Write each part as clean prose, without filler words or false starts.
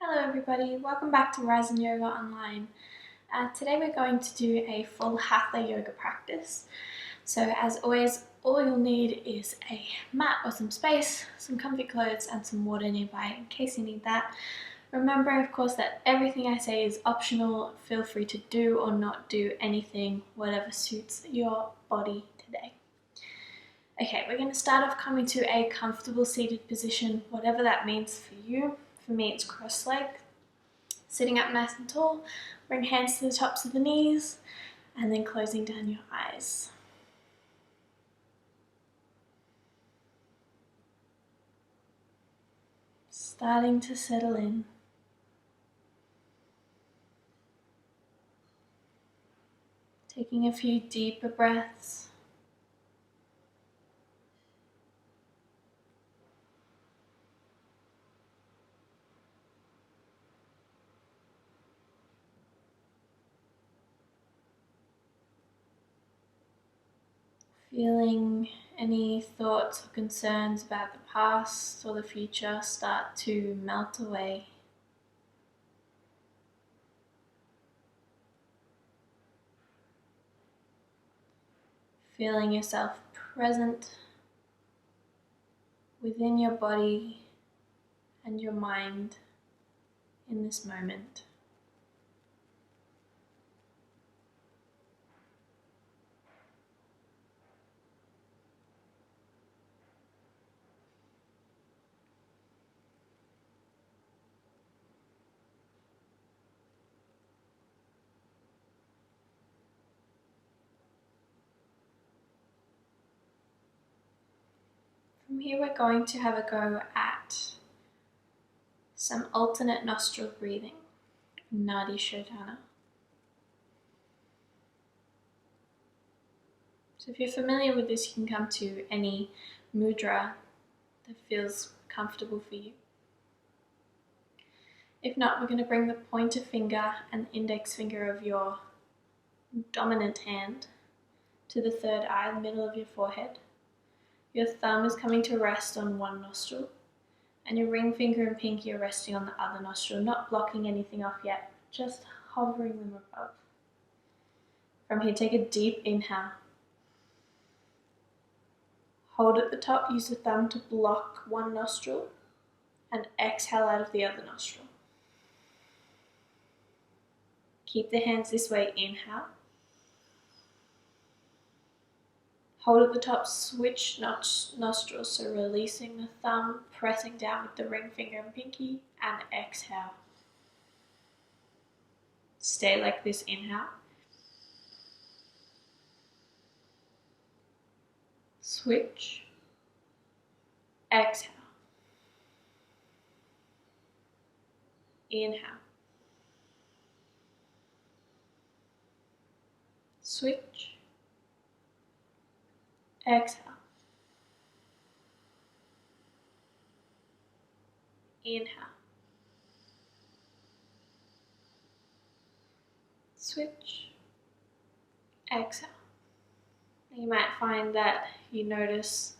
Hello everybody, welcome back to Rise in Yoga Online. Today we're going to do a full Hatha Yoga practice. So as always, all you'll need is a mat or some space, some comfy clothes and some water nearby in case you need that. Remember of course that everything I say is optional. Feel free to do or not do anything, whatever suits your body today. Okay, we're going to start off coming to a comfortable seated position, whatever that means for you. For me, it's cross-legged, sitting up nice and tall. Bring hands to the tops of the knees and then closing down your eyes. Starting to settle in. Taking a few deeper breaths. Feeling any thoughts or concerns about the past or the future start to melt away. Feeling yourself present within your body and your mind in this moment. From here we're going to have a go at some alternate nostril breathing, Nadi Shodhana. So if you're familiar with this, you can come to any mudra that feels comfortable for you. If not, we're going to bring the pointer finger and index finger of your dominant hand to the third eye, the middle of your forehead. Your thumb is coming to rest on one nostril, and your ring finger and pinky are resting on the other nostril, not blocking anything off yet, just hovering them above. From here, take a deep inhale. Hold at the top, use the thumb to block one nostril, and exhale out of the other nostril. Keep the hands this way, inhale. Hold at the top, switch nostrils, so releasing the thumb, pressing down with the ring finger and pinky, and exhale. Stay like this, inhale. Switch, exhale. Inhale. Switch, exhale. Inhale. Switch, exhale. You might find that you notice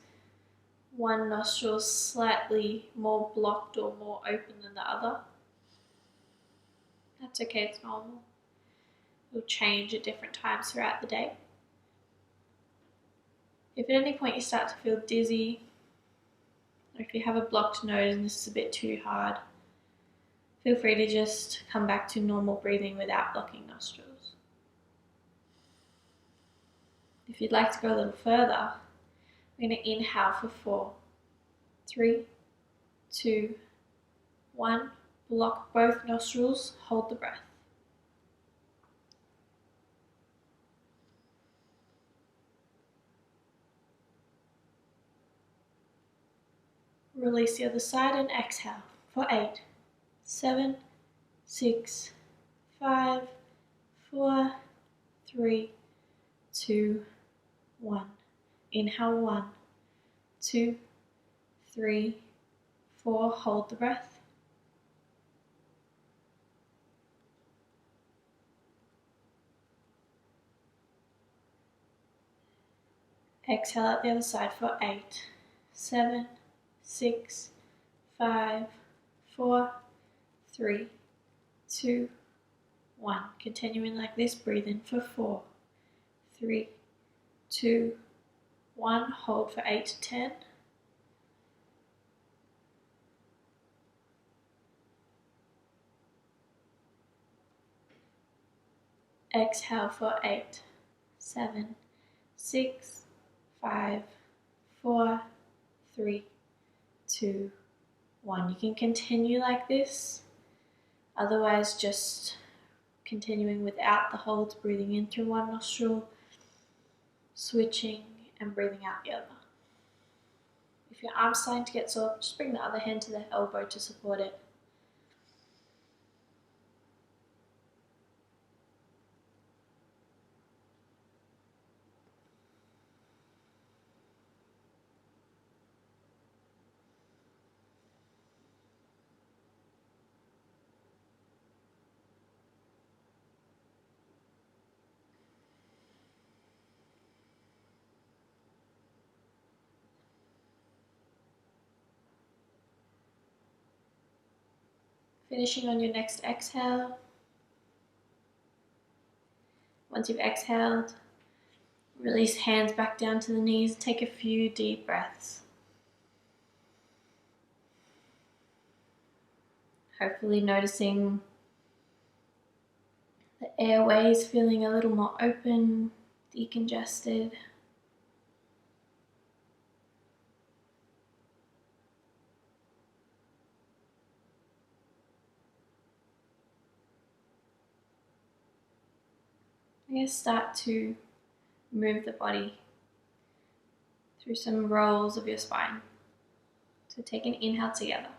one nostril slightly more blocked or more open than the other. That's okay, it's normal. It'll change at different times throughout the day. If at any point you start to feel dizzy, or if you have a blocked nose and this is a bit too hard, feel free to just come back to normal breathing without blocking nostrils. If you'd like to go a little further, we're going to inhale for 4, 3, 2, 1. Block both nostrils, hold the breath. Release the other side and exhale for 8, 7, 6, 5, 4, 3, 2, 1. Inhale 1, 2, 3, 4. Hold the breath. Exhale out the other side for 8, 7, 6, 5, 4, 3, 2, 1. Continuing like this, breathe in for 4, 3, 2, 1. Hold for 8 to 10. Exhale for 8, 7, 6, 5, 4, 3, 2, 1. You can continue like this. Otherwise, just continuing without the holds, breathing in through one nostril, switching and breathing out the other. If your arm's starting to get sore, just bring the other hand to the elbow to support it. Finishing on your next exhale. Once you've exhaled, release hands back down to the knees. Take a few deep breaths. Hopefully noticing the airways feeling a little more open, decongested. I'm going to start to move the body through some rolls of your spine. So take an inhale together.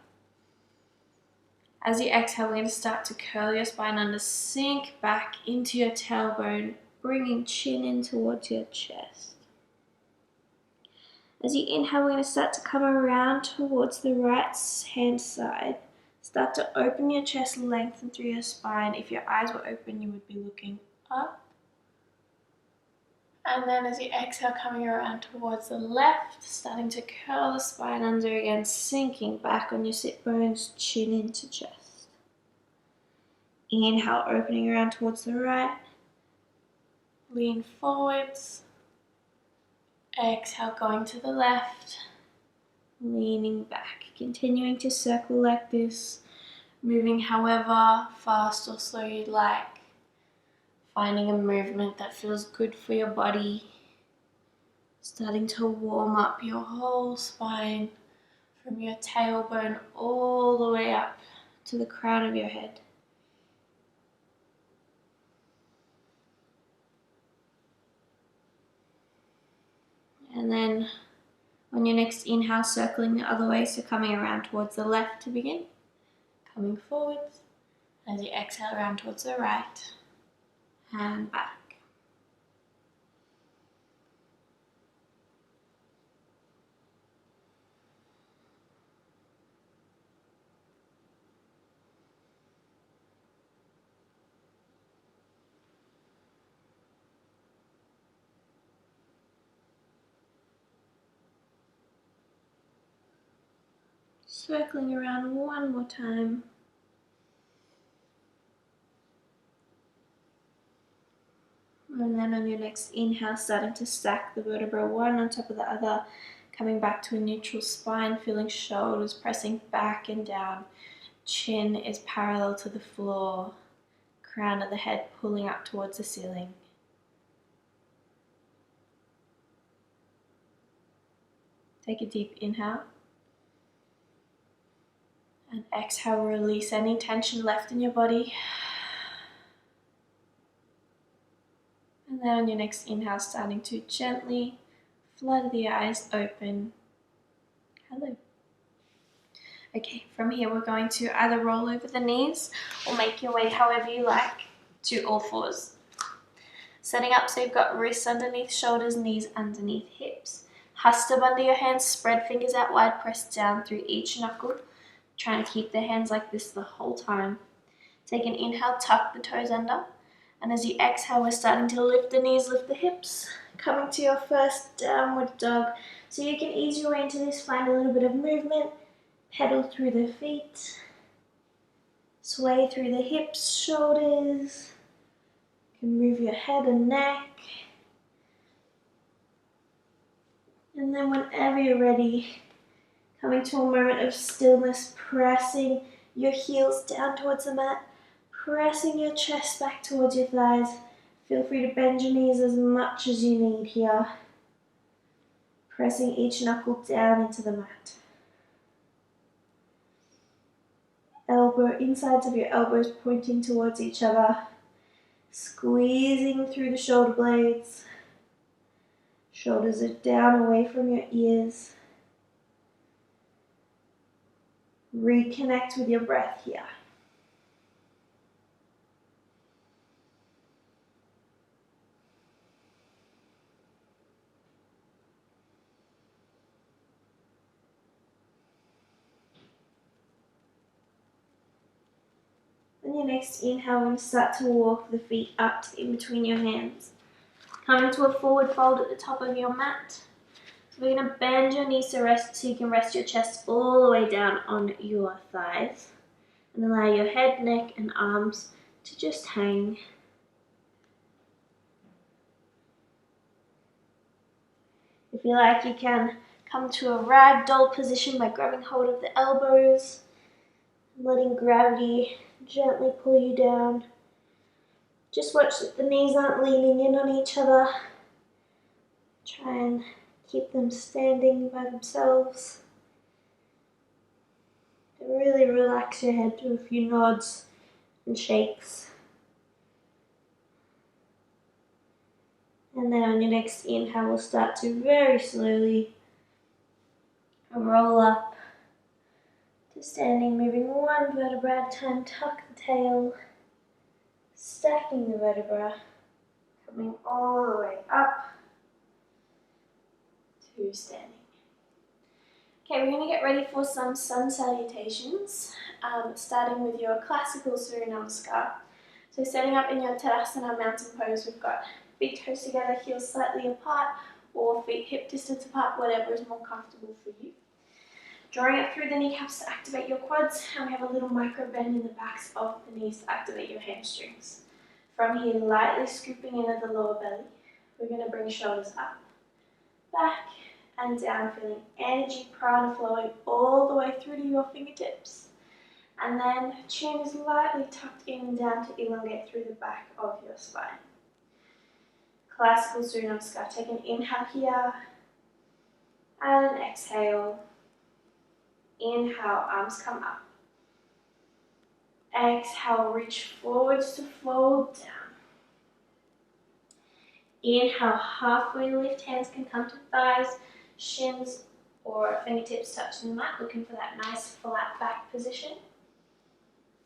As you exhale, we're going to start to curl your spine under, sink back into your tailbone, bringing chin in towards your chest. As you inhale, we're going to start to come around towards the right hand side. Start to open your chest, lengthen through your spine. If your eyes were open, you would be looking up. And then as you exhale, coming around towards the left, starting to curl the spine under again, sinking back on your sit bones, chin into chest. Inhale, opening around towards the right. Lean forwards. Exhale, going to the left. Leaning back. Continuing to circle like this, moving however fast or slow you'd like. Finding a movement that feels good for your body. Starting to warm up your whole spine from your tailbone all the way up to the crown of your head. And then on your next inhale, circling the other way, so coming around towards the left to begin. Coming forwards. As you exhale, around towards the right. And back. Circling around one more time. And then on your next inhale, starting to stack the vertebra one on top of the other, coming back to a neutral spine, feeling shoulders pressing back and down. Chin is parallel to the floor, crown of the head pulling up towards the ceiling. Take a deep inhale. And exhale, release any tension left in your body. And then on your next inhale, starting to gently flutter the eyes open. Hello. Okay, from here we're going to either roll over the knees or make your way however you like to all fours. Setting up so you've got wrists underneath shoulders, knees underneath hips. Hasta under your hands, spread fingers out wide, press down through each knuckle. Trying to keep the hands like this the whole time. Take an inhale, tuck the toes under. And as you exhale, we're starting to lift the knees, lift the hips. Coming to your first downward dog. So you can ease your way into this, find a little bit of movement. Pedal through the feet. Sway through the hips, shoulders. You can move your head and neck. And then whenever you're ready, coming to a moment of stillness, pressing your heels down towards the mat, pressing your chest back towards your thighs. Feel free to bend your knees as much as you need here. Pressing each knuckle down into the mat. Insides of your elbows pointing towards each other. Squeezing through the shoulder blades. Shoulders are down away from your ears. Reconnect with your breath here. On your next inhale, we're going to start to walk the feet up to in between your hands. Come into a forward fold at the top of your mat. So we're going to bend your knees to rest so you can rest your chest all the way down on your thighs. And allow your head, neck and arms to just hang. If you like, you can come to a ragdoll position by grabbing hold of the elbows, letting gravity gently pull you down. Just watch that the knees aren't leaning in on each other. Try and keep them standing by themselves. And really relax your head, do a few nods and shakes. And then on your next inhale, we'll start to very slowly roll up to standing, moving one vertebra at a time, tuck the tail, stacking the vertebra, coming all the way up to standing. Okay, we're going to get ready for some sun salutations, starting with your classical Surya Namaskar. So setting up in your Tadasana mountain pose, we've got big toes together, heels slightly apart, or feet hip distance apart, whatever is more comfortable for you. Drawing up through the kneecaps to activate your quads, and we have a little micro bend in the backs of the knees to activate your hamstrings. From here, lightly scooping into the lower belly, we're going to bring shoulders up, back, and down, feeling energy prana flowing all the way through to your fingertips. And then chin is lightly tucked in and down to elongate through the back of your spine. Classical Surya Namaskar. Take an inhale here, and an exhale. Inhale, arms come up. Exhale, reach forwards to fold down. Inhale, halfway lift, hands can come to thighs, shins or fingertips touching the mat, looking for that nice flat back position.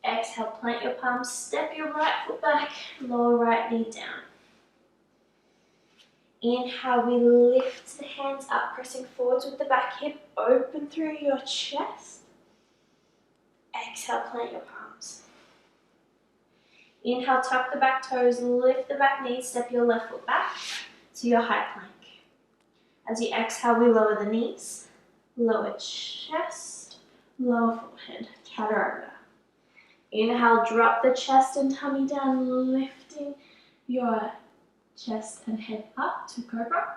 Exhale, plant your palms, step your right foot back, lower right knee down. Inhale, we lift the hands up, pressing forwards with the back hip, open through your chest. Exhale, plant your palms. Inhale, tuck the back toes, lift the back knee, step your left foot back to your high plank. As you exhale, we lower the knees, lower chest, lower forehead, chaturanga. Inhale, drop the chest and tummy down, lifting your chest and head up to cobra.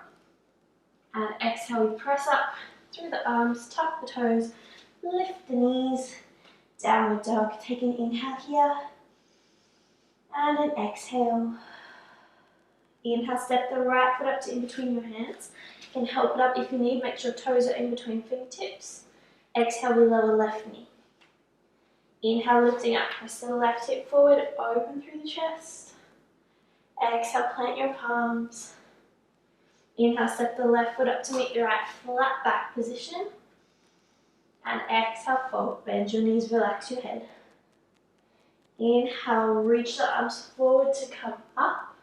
And exhale, we press up through the arms, tuck the toes, lift the knees, downward dog. Take an inhale here, and an exhale. Inhale, step the right foot up to in between your hands. You can help it up if you need, make sure toes are in between fingertips. Exhale, we lower left knee. Inhale, lifting up, press the left hip forward, open through the chest. Exhale, plant your palms. Inhale, step the left foot up to meet your right flat back position. And exhale, forward, bend your knees, relax your head. Inhale, reach the arms forward to come up.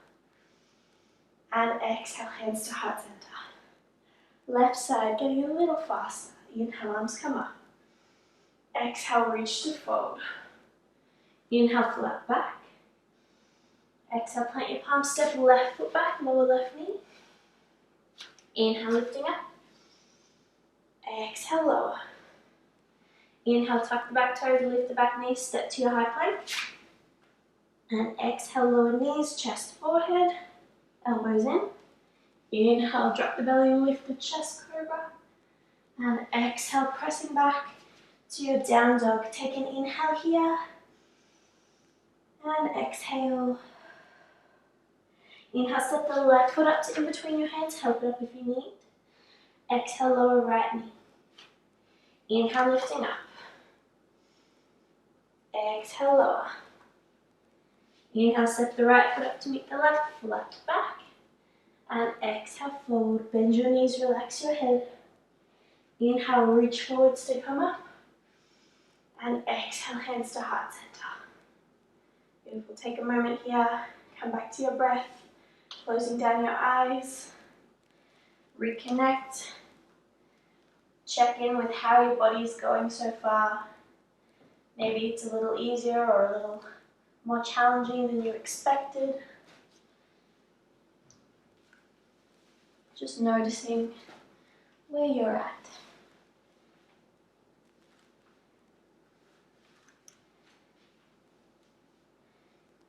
And exhale, hands to heart center. Left side, getting a little faster. Inhale, arms come up. Exhale, reach to fold. Inhale, flat back. Exhale, plant your palms, step left foot back, lower left knee. Inhale, lifting up. Exhale, lower. Inhale, tuck the back toes, lift the back knees, step to your high plank. And exhale, lower knees, chest, forehead, elbows in. Inhale, drop the belly, lift the chest, cobra. And exhale, pressing back to your down dog. Take an inhale here. And exhale. Inhale, step the left foot up to in between your hands. Help it up if you need. Exhale, lower right knee. Inhale, lifting up. Exhale, lower. Inhale, step the right foot up to meet the left, flat back. And exhale, forward. Bend your knees, relax your head. Inhale, reach forwards to come up. And exhale, hands to heart center. Beautiful. Take a moment here. Come back to your breath. Closing down your eyes. Reconnect. Check in with how your body is going so far. Maybe it's a little easier or a little more challenging than you expected. Just noticing where you're at.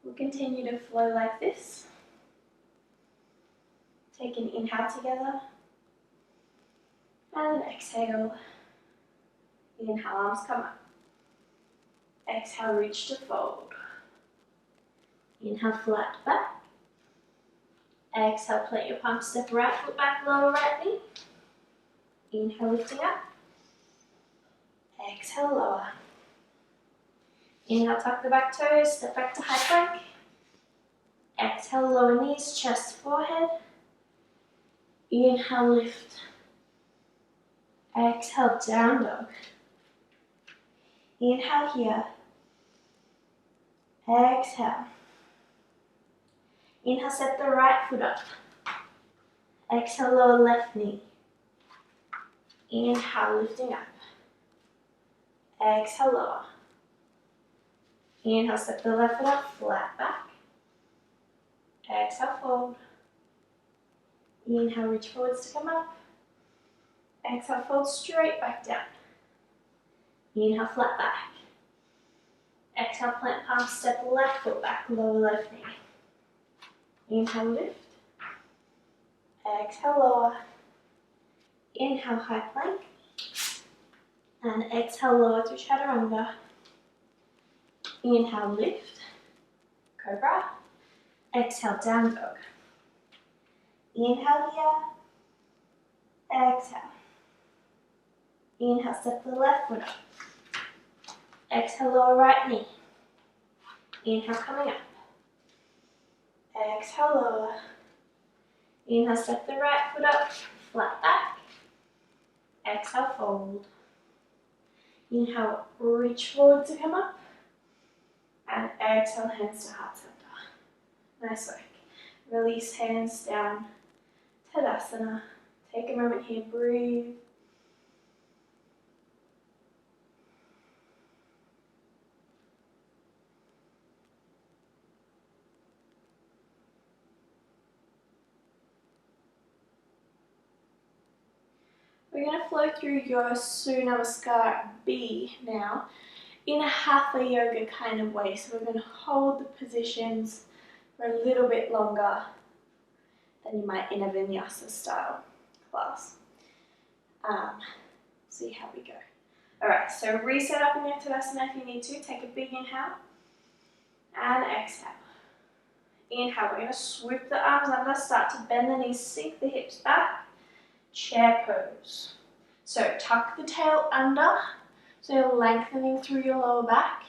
We'll continue to flow like this. Take an inhale together. And exhale. Inhale, arms come up. Exhale, reach to fold. Inhale, flat back. Exhale, plant your palms, step right foot back, lower right knee. Inhale, lifting up. Exhale, lower. Inhale, tuck the back toes, step back to high plank. Exhale, lower knees, chest, forehead. Inhale, lift. Exhale, down dog. Inhale here. Exhale. Inhale, step the right foot up. Exhale, lower left knee. Inhale, lifting up. Exhale, lower. Inhale, step the left foot up, flat back. Exhale, fold. Inhale, reach forwards to come up. Exhale, fold straight back down. Inhale, flat back. Exhale, plant palms, step left foot back, lower left knee. Inhale, lift. Exhale, lower. Inhale, high plank. And exhale, lower through chaturanga. Inhale, lift. Cobra. Exhale, down dog. Inhale here. Exhale. Inhale, step the left foot up. Exhale, lower right knee. Inhale, coming up. Exhale, lower. Inhale, step the right foot up, flat back. Exhale, fold. Inhale, reach forward to come up. And exhale, hands to heart center. Nice work. Release hands down. Tadasana. Take a moment here, breathe. We're going to flow through your Surya Namaskar B now in a Hatha Yoga kind of way. So we're going to hold the positions for a little bit longer than you might in a Vinyasa style class. See how we go. Alright, so reset up in your Tadasana if you need to. Take a big inhale and exhale. Inhale, we're going to swoop the arms under, start to bend the knees, sink the hips back. Chair pose. So tuck the tail under, so you're lengthening through your lower back.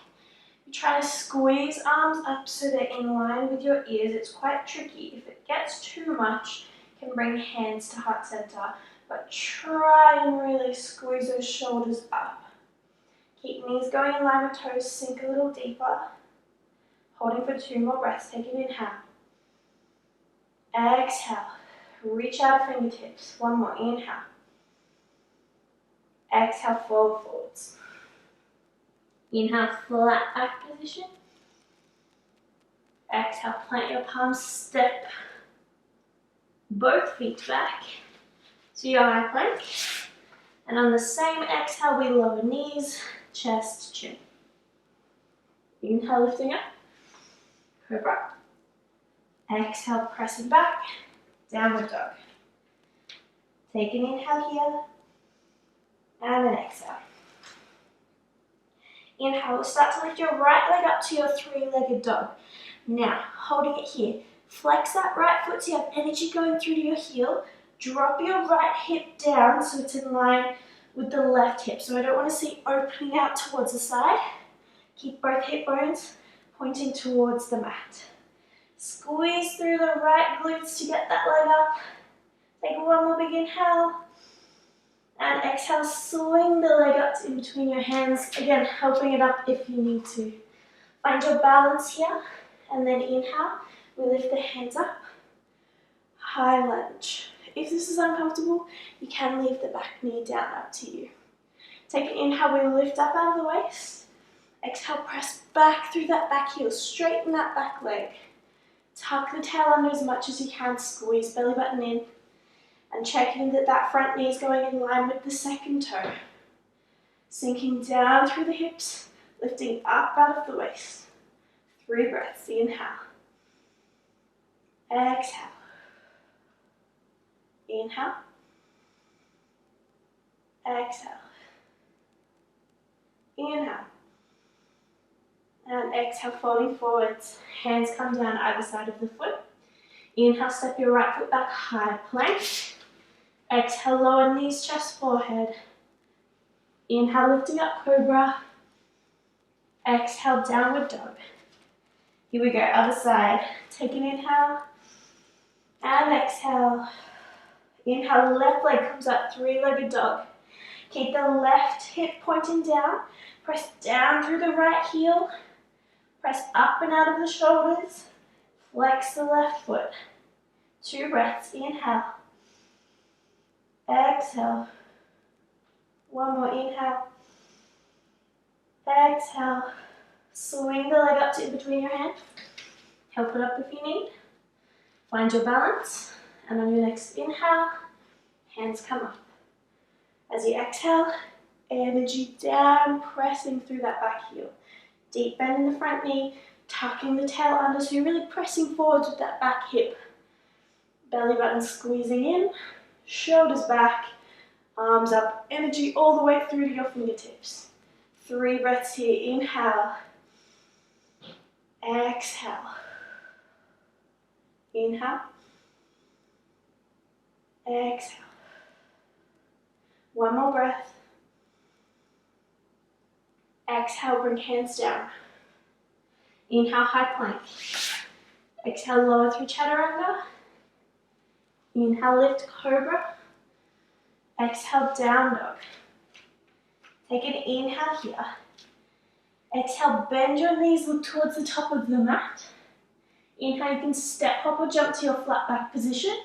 You try to squeeze arms up so they're in line with your ears. It's quite tricky. If it gets too much, you can bring hands to heart center, but try and really squeeze those shoulders up. Keep knees going in line with toes, sink a little deeper. Holding for 2 more breaths. Take an inhale. Exhale. Reach out fingertips. 1 more. Inhale. Exhale, fold forwards. Inhale, flat back position. Exhale, plant your palms, step both feet back to your high plank. And on the same exhale, we lower knees, chest, chin. Inhale, lifting up, cobra. Exhale, pressing back, downward dog. Take an inhale here, and an exhale. Inhale, we'll start to lift your right leg up to your three-legged dog. Now, holding it here, flex that right foot so you have energy going through to your heel. Drop your right hip down so it's in line with the left hip. So I don't want to see opening out towards the side. Keep both hip bones pointing towards the mat. Squeeze through the right glutes to get that leg up. Take one more big inhale. And exhale, swing the leg up in between your hands. Again, helping it up if you need to. Find your balance here. And then inhale, we lift the hands up. High lunge. If this is uncomfortable, you can leave the back knee down, up to you. Take an inhale, we lift up out of the waist. Exhale, press back through that back heel. Straighten that back leg. Tuck the tail under as much as you can. Squeeze belly button in. And checking that that front knee is going in line with the second toe. Sinking down through the hips, lifting up out of the waist. 3 breaths. Inhale. Exhale. Inhale. Exhale. Inhale. And exhale, folding forwards. Hands come down either side of the foot. Inhale, step your right foot back, high plank. Exhale, lower knees, chest, forehead. Inhale, lifting up, cobra. Exhale, downward dog. Here we go, other side. Take an inhale. And exhale. Inhale, left leg comes up, three-legged dog. Keep the left hip pointing down. Press down through the right heel. Press up and out of the shoulders. Flex the left foot. 2 breaths. Inhale. Exhale. One more inhale. Exhale. Swing the leg up to in between your hands. Help it up if you need. Find your balance. And on your next inhale, hands come up. As you exhale, energy down, pressing through that back heel. Deep bend in the front knee, tucking the tail under, so you're really pressing forwards with that back hip. Belly button squeezing in, shoulders back, arms up, energy all the way through to your fingertips. 3 breaths here. Inhale. Exhale. Inhale. Exhale. One more breath. Exhale, bring hands down. Inhale, high plank. Exhale, lower through chaturanga. Inhale, lift, cobra. Exhale, down dog. Take an inhale here. Exhale, bend your knees, look towards the top of the mat. Inhale, you can step, hop or jump to your flat back position.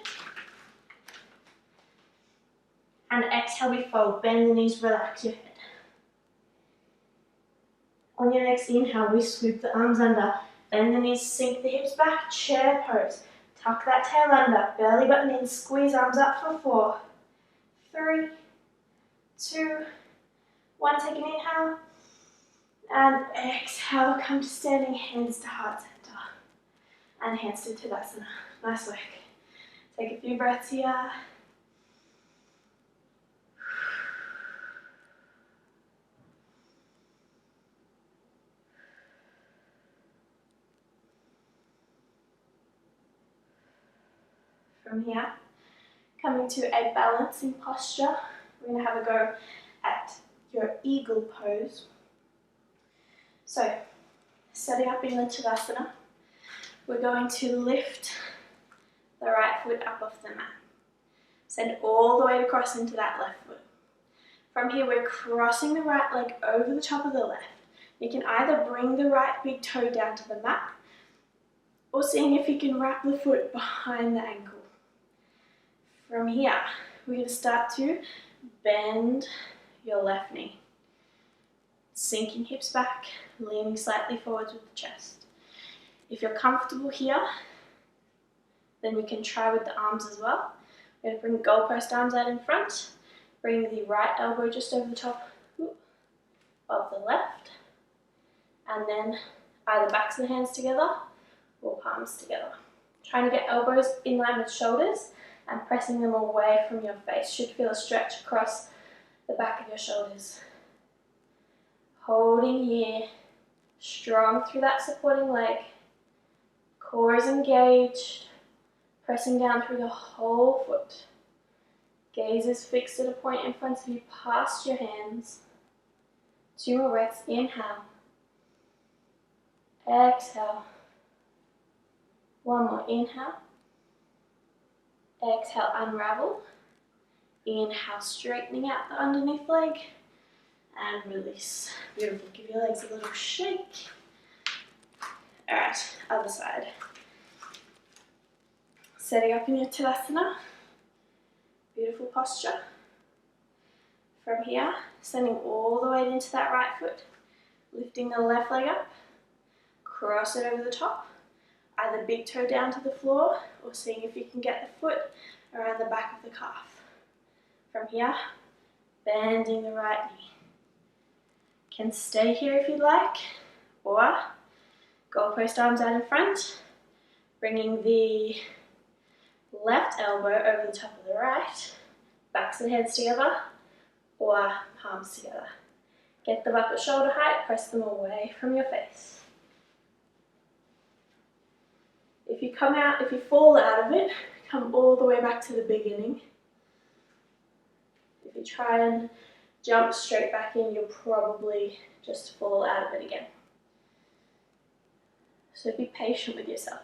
And exhale, we fold, bend the knees, relax your head. On your next inhale, we sweep the arms under, bend the knees, sink the hips back, chair pose. Tuck that tail under, belly button in, squeeze arms up for 4, 3, 2, 1. Take an inhale. And exhale, come to standing, hands to heart center. And hands to Tadasana. Nice work. Take a few breaths here. From here, coming to a balancing posture, we're going to have a go at your eagle pose. So, setting up in the Tadasana, we're going to lift the right foot up off the mat. Send all the way across into that left foot. From here, we're crossing the right leg over the top of the left. You can either bring the right big toe down to the mat, or seeing if you can wrap the foot behind the ankle. From here, we're going to start to bend your left knee. Sinking hips back, leaning slightly forwards with the chest. If you're comfortable here, then you can try with the arms as well. We're going to bring goalpost arms out in front, Bring the right elbow just over the top of the left, and then either backs of the hands together or palms together. Trying to get elbows in line with shoulders and pressing them away from your face. Should feel a stretch across the back of your shoulders. Holding here, strong through that supporting leg. Core is engaged, pressing down through the whole foot. Gaze is fixed at a point in front of you past your hands. 2 more breaths. Inhale. Exhale. 1 more. Inhale. Exhale, unravel. Inhale, straightening out the underneath leg. And release. Beautiful. Give your legs a little shake. Alright, other side. Setting up in your Tadasana. Beautiful posture. From here, sending all the weight into that right foot. Lifting the left leg up. Cross it over the top. Either big toe down to the floor or seeing if you can get the foot around the back of the calf. From here, bending the right knee. Can stay here if you'd like, or goalpost arms out in front, bringing the left elbow over the top of the right, backs of the hands together, or palms together. Get them up at shoulder height, press them away from your face. If you fall out of it, come all the way back to the beginning. If you try and jump straight back in, you'll probably just fall out of it again. So be patient with yourself.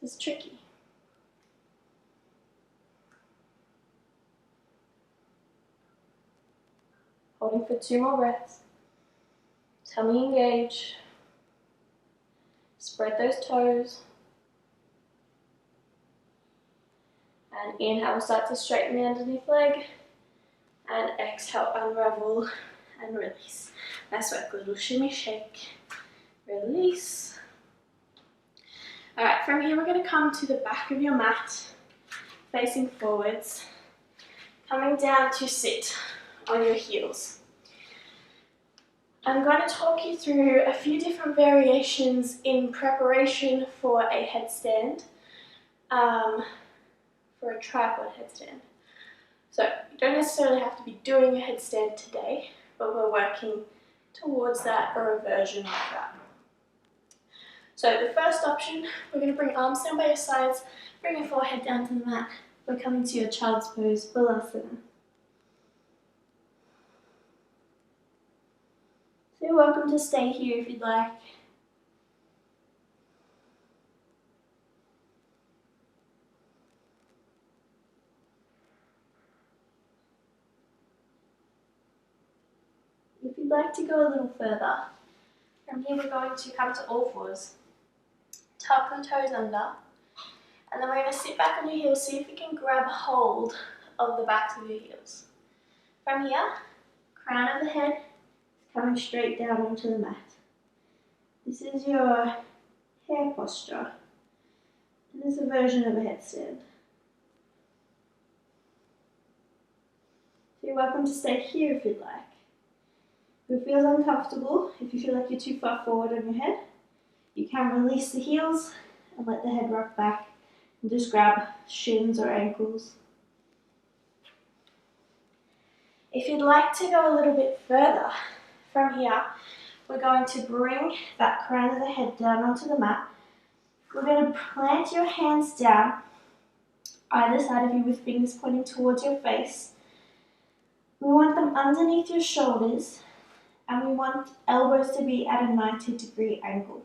This is tricky. Holding for 2 more breaths. Tummy engage. Spread those toes. And inhale, we'll start to straighten the underneath leg. And exhale, unravel and release. Nice work, little shimmy shake. Release. Alright, from here we're going to come to the back of your mat, facing forwards. Coming down to sit on your heels. I'm going to talk you through a few different variations in preparation for a headstand. For a tripod headstand. So you don't necessarily have to be doing a headstand today, but we're working towards that or a version of that. So the first option, we're going to bring arms down by your sides, bring your forehead down to the mat. We're coming to your child's pose, Balasana. So you're welcome to stay here if you'd like. If you'd like to go a little further, from here we're going to come to all fours. Tuck the toes under, and then we're going to sit back on your heels, see if you can grab hold of the backs of your heels. From here, crown of the head is coming straight down onto the mat. This is your hair posture. It is a version of a headstand. So you're welcome to stay here if you'd like. If it feels uncomfortable, if you feel like you're too far forward on your head, you can release the heels and let the head rock back and just grab shins or ankles. If you'd like to go a little bit further, from here, we're going to bring that crown of the head down onto the mat. We're going to plant your hands down either side of you with fingers pointing towards your face. We want them underneath your shoulders, and we want elbows to be at a 90-degree angle.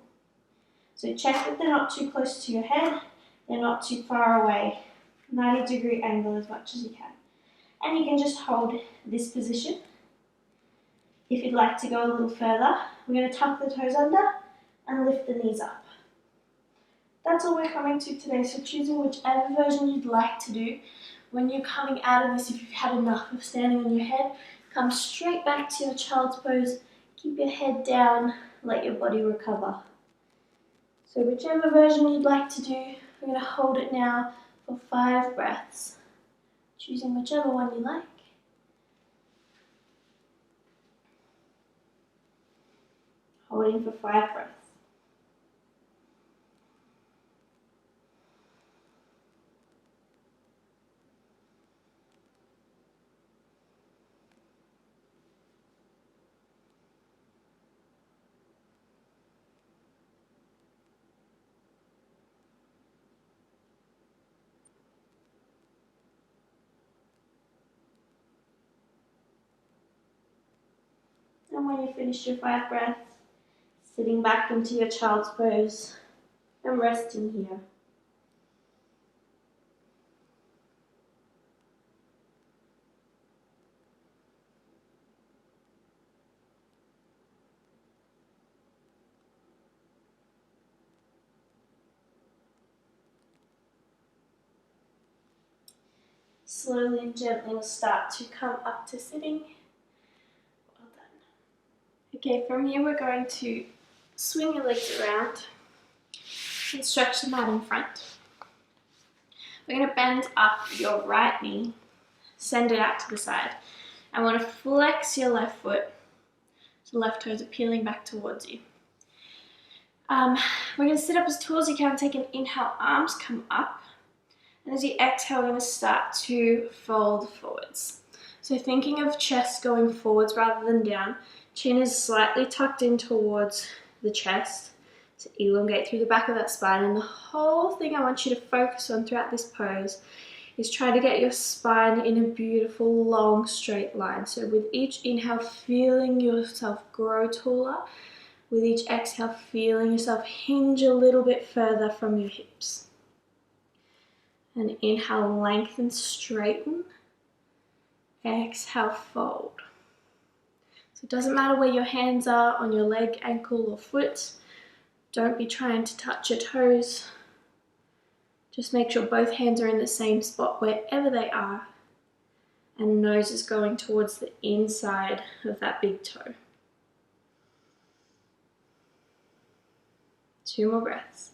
So check that they're not too close to your head, they're not too far away. 90-degree angle as much as you can. And you can just hold this position. If you'd like to go a little further, we're going to tuck the toes under and lift the knees up. That's all we're coming to today, so choosing whichever version you'd like to do. When you're coming out of this, if you've had enough of standing on your head, come straight back to your child's pose, keep your head down, let your body recover. So whichever version you'd like to do, we're going to hold it now for 5 breaths, choosing whichever one you like. Holding for 5 breaths. And when you finish your 5 breaths, sitting back into your child's pose and resting here. Slowly and gently we'll start to come up to sitting. Well done. Okay, from here we're going to swing your legs around and stretch the mat in front. We're going to bend up your right knee, send it out to the side. I want to flex your left foot so the left toes are peeling back towards you. We're going to sit up as tall as you can. Take an inhale, arms come up. And as you exhale, we're going to start to fold forwards. So thinking of chest going forwards rather than down. Chin is slightly tucked in towards the chest. So elongate through the back of that spine. And the whole thing I want you to focus on throughout this pose is try to get your spine in a beautiful, long, straight line. So with each inhale, feeling yourself grow taller. With each exhale, feeling yourself hinge a little bit further from your hips. And inhale, lengthen, straighten. Exhale, fold. So it doesn't matter where your hands are on your leg, ankle, or foot. Don't be trying to touch your toes. Just make sure both hands are in the same spot wherever they are. And nose is going towards the inside of that big toe. 2 more breaths.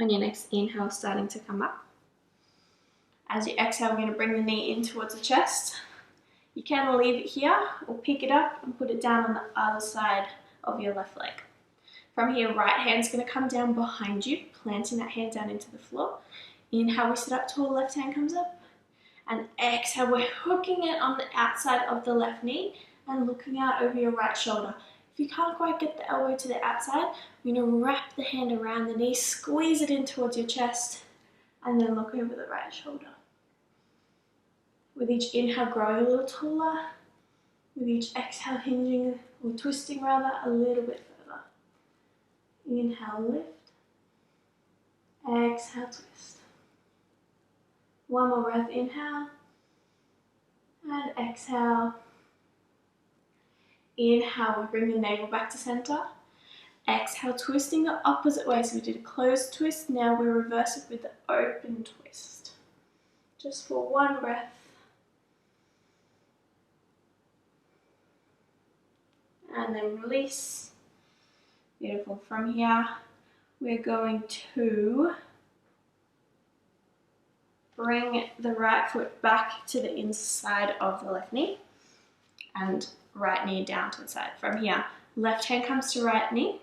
On your next inhale, starting to come up. As you exhale, we're going to bring the knee in towards the chest. You can leave it here or pick it up and put it down on the other side of your left leg. From here, right hand's going to come down behind you, planting that hand down into the floor. Inhale, we sit up tall, left hand comes up. And exhale, we're hooking it on the outside of the left knee and looking out over your right shoulder. If you can't quite get the elbow to the outside, you're going to wrap the hand around the knee, squeeze it in towards your chest, and then look over the right shoulder. With each inhale, growing a little taller. With each exhale, hinging or twisting rather a little bit further. Inhale, lift. Exhale, twist. 1 more breath, inhale. And exhale. Inhale, we bring the navel back to center. Exhale, twisting the opposite way. So we did a closed twist. Now we reverse it with the open twist. Just for 1 breath. And then release. Beautiful. From here, we're going to bring the right foot back to the inside of the left knee and right knee down to the side. From here, left hand comes to right knee.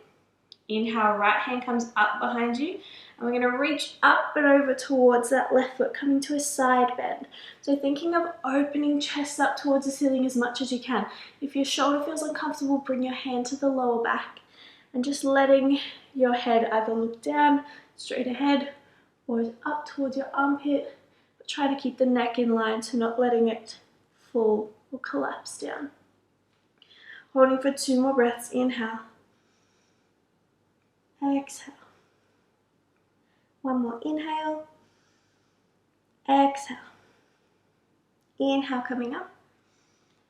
Inhale, right hand comes up behind you. And we're going to reach up and over towards that left foot, coming to a side bend. So thinking of opening chest up towards the ceiling as much as you can. If your shoulder feels uncomfortable, bring your hand to the lower back. And just letting your head either look down, straight ahead, or up towards your armpit. But try to keep the neck in line, so not letting it fall or collapse down. Holding for 2 more breaths. Inhale. Exhale. 1 more inhale. Exhale. Inhale, coming up.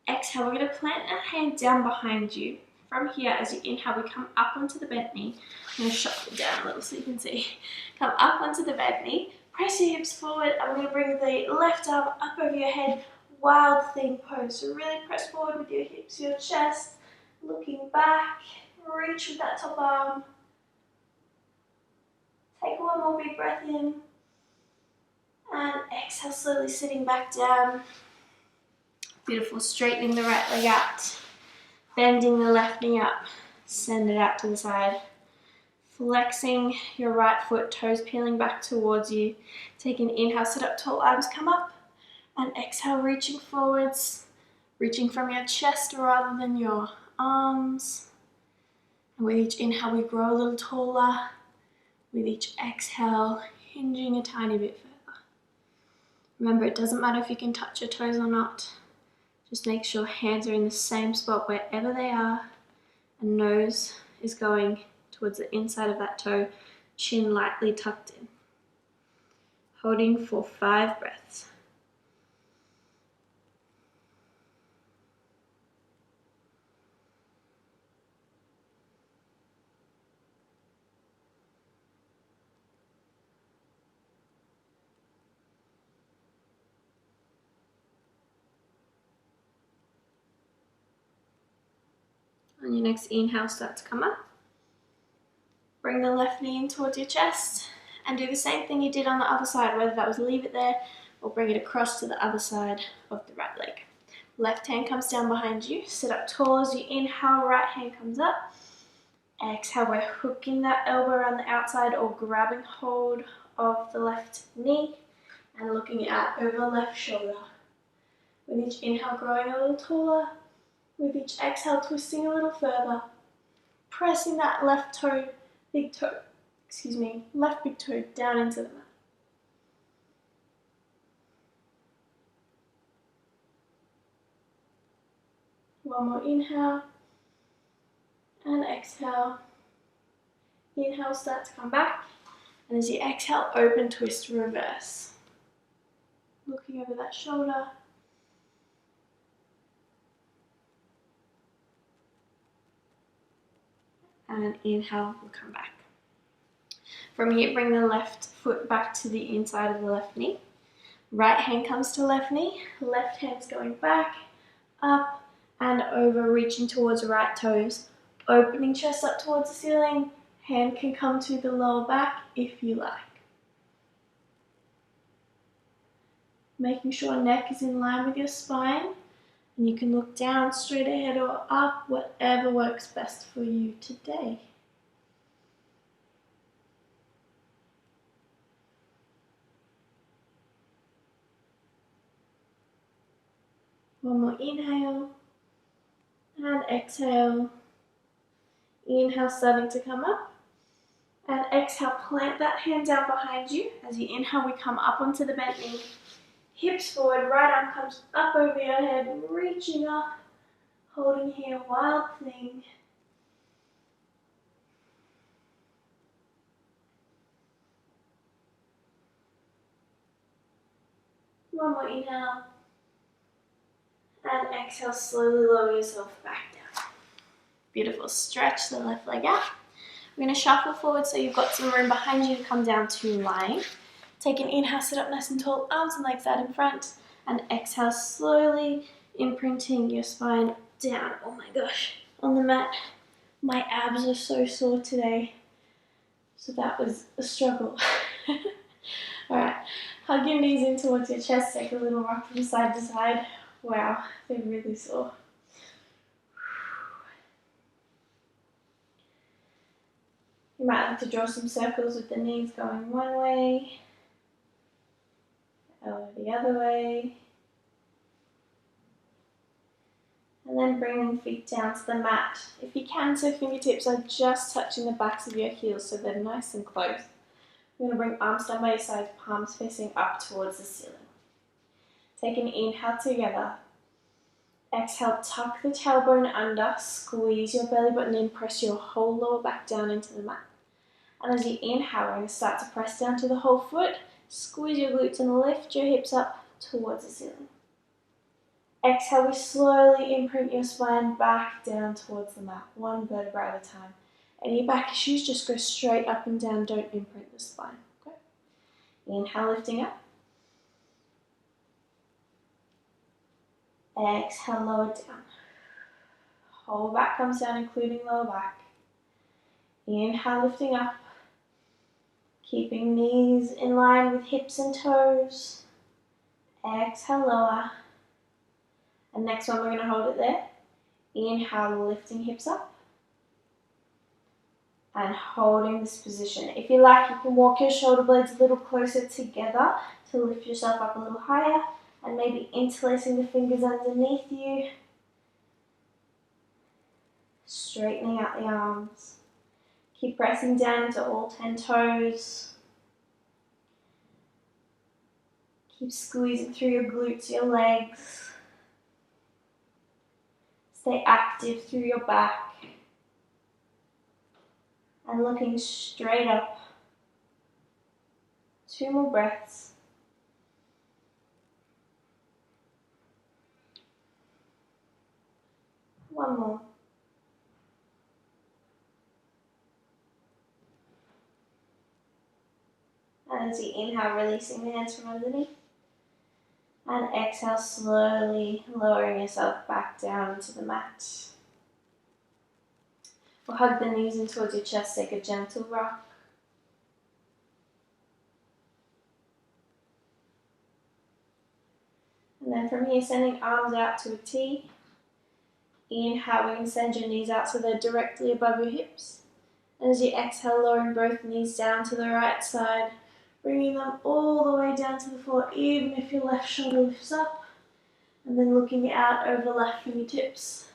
Exhale, we're going to plant our hand down behind you. From here, as you inhale, we come up onto the bent knee. I'm going to shuffle it down a little so you can see. Come up onto the bent knee. Press your hips forward. I'm going to bring the left arm up over your head. Wild thing pose. So really press forward with your hips, your chest. Looking back. Reach with that top arm. Take 1 more big breath in. And exhale, slowly sitting back down. Beautiful, straightening the right leg out. Bending the left knee up. Send it out to the side. Flexing your right foot, toes peeling back towards you. Take an inhale, sit up tall, arms come up. And exhale, reaching forwards. Reaching from your chest rather than your arms. And with each inhale, we grow a little taller. With each exhale, hinging a tiny bit further. Remember, it doesn't matter if you can touch your toes or not. Just make sure hands are in the same spot wherever they are. And nose is going towards the inside of that toe, chin lightly tucked in. Holding for 5 breaths. On your next inhale, start to come up. Bring the left knee in towards your chest and do the same thing you did on the other side, whether that was leave it there or bring it across to the other side of the right leg. Left hand comes down behind you, sit up tall as you inhale, right hand comes up. Exhale, we're hooking that elbow around the outside or grabbing hold of the left knee and looking out over the left shoulder. With each inhale, growing a little taller. With each exhale, twisting a little further. Pressing that left big toe down into the mat. One more inhale and exhale. Inhale, start to come back. And as you exhale, open, twist, reverse. Looking over that shoulder. And inhale, we'll come back. From here, bring the left foot back to the inside of the left knee. Right hand comes to left knee. Left hand's going back, up, and over, reaching towards right toes. Opening chest up towards the ceiling. Hand can come to the lower back if you like. Making sure neck is in line with your spine. And you can look down, straight ahead or up, whatever works best for you today. One more inhale and exhale. Inhale, starting to come up. And exhale, plant that hand down behind you. As you inhale, we come up onto the bent knee. Hips forward, right arm comes up over your head, reaching up, holding here, wild thing. One more inhale. And exhale, slowly lower yourself back down. Beautiful, stretch the left leg out. We're going to shuffle forward so you've got some room behind you to come down to lying. Take an inhale, sit up nice and tall, arms and legs out in front. And exhale, slowly imprinting your spine down, oh my gosh, on the mat. My abs are so sore today, so that was a struggle. Alright, hug your knees in towards your chest, take a little rock from side to side. Wow, they're really sore. You might like to draw some circles with the knees going one way, or the other way. And then bringing feet down to the mat. If you can, so fingertips are just touching the backs of your heels so they're nice and close. You're going to bring arms down by your sides, palms facing up towards the ceiling. Take an inhale together. Exhale, tuck the tailbone under, squeeze your belly button in, press your whole lower back down into the mat. And as you inhale, we're going to start to press down to the whole foot, squeeze your glutes and lift your hips up towards the ceiling. Exhale, we slowly imprint your spine back down towards the mat, one vertebra at a time. Any back issues, just go straight up and down, don't imprint the spine. Okay? Inhale, lifting up. Exhale, lower down. Whole back comes down, including lower back. Inhale, lifting up. Keeping knees in line with hips and toes. Exhale, lower. And next one, we're going to hold it there. Inhale, lifting hips up. And holding this position. If you like, you can walk your shoulder blades a little closer together to lift yourself up a little higher. And maybe interlacing the fingers underneath you. Straightening out the arms. Keep pressing down into all 10 toes. Keep squeezing through your glutes, your legs. Stay active through your back. And looking straight up. 2 more breaths. One more. And as you inhale, releasing the hands from underneath. And exhale, slowly lowering yourself back down to the mat. We'll hug the knees in towards your chest, take a gentle rock. And then from here, sending arms out to a T. Inhale, we're going to send your knees out so they're directly above your hips. And as you exhale, lowering both knees down to the right side, bringing them all the way down to the floor, even if your left shoulder lifts up. And then looking out over left fingertips.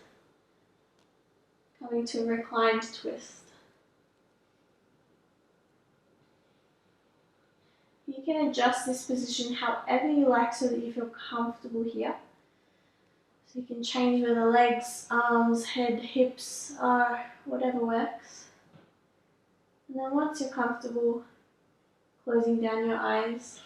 Coming to a reclined twist. You can adjust this position however you like so that you feel comfortable here. So you can change where the legs, arms, head, hips are, whatever works. And then once you're comfortable, closing down your eyes.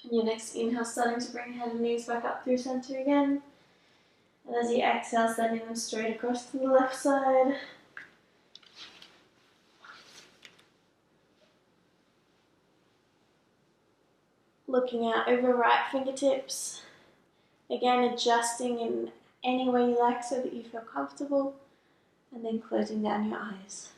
On your next inhale, starting to bring head and knees back up through center again. And as you exhale, sending them straight across to the left side. Looking out over right fingertips. Again, adjusting in any way you like so that you feel comfortable. And then closing down your eyes.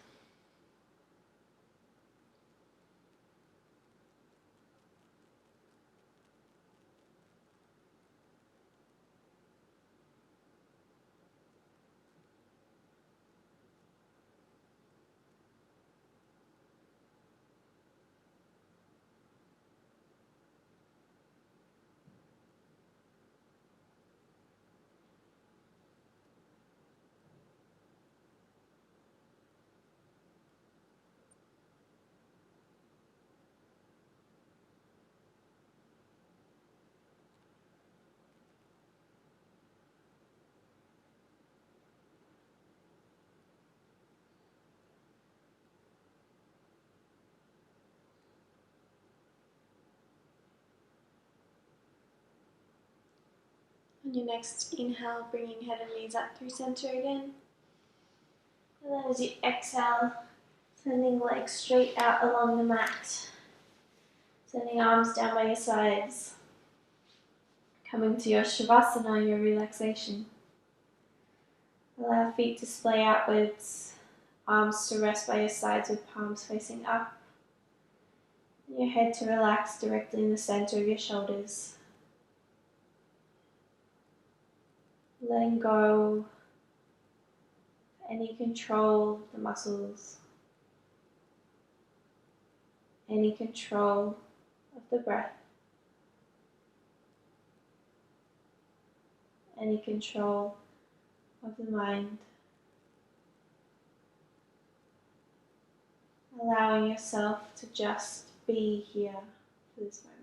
On your next inhale, bringing head and knees up through center again. And then as you exhale, sending legs straight out along the mat. Sending arms down by your sides. Coming to your Shavasana, your relaxation. Allow feet to splay outwards, arms to rest by your sides with palms facing up. And your head to relax directly in the center of your shoulders. Letting go of any control of the muscles, any control of the breath, any control of the mind. Allowing yourself to just be here for this moment.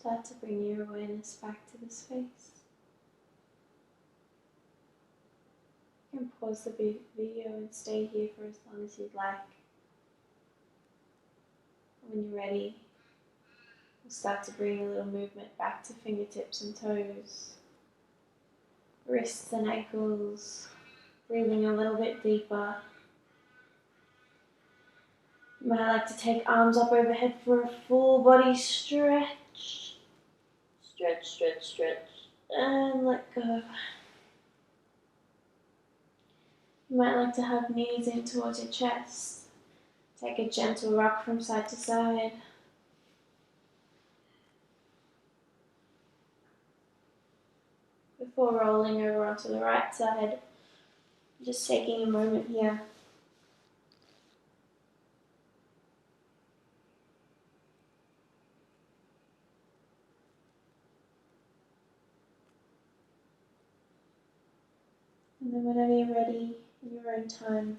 Start to bring your awareness back to the space. You can pause the video and stay here for as long as you'd like. When you're ready, we'll start to bring a little movement back to fingertips and toes, wrists and ankles, breathing a little bit deeper. You might like to take arms up overhead for a full body stretch. Stretch, stretch, stretch, and let go. You might like to have knees in towards your chest. Take a gentle rock from side to side. Before rolling over onto the right side, just taking a moment here. And then whenever you're ready, in your own time,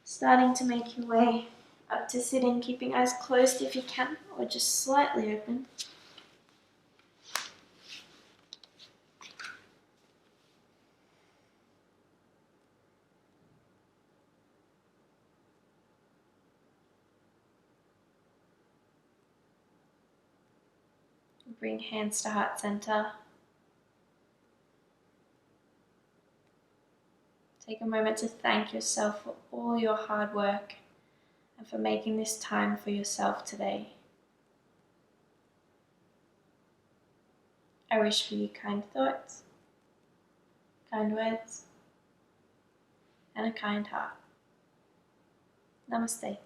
starting to make your way up to sitting, keeping eyes closed if you can, or just slightly open. Bring hands to heart center. Take a moment to thank yourself for all your hard work and for making this time for yourself today. I wish for you kind thoughts, kind words, and a kind heart. Namaste.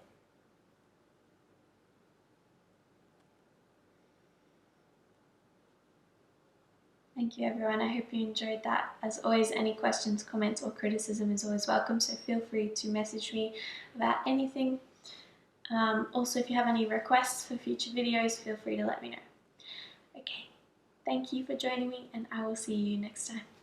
Thank you everyone, I hope you enjoyed that. As always, any questions, comments or criticism is always welcome, so feel free to message me about anything. Also, if you have any requests for future videos, feel free to let me know. Okay, thank you for joining me and I will see you next time.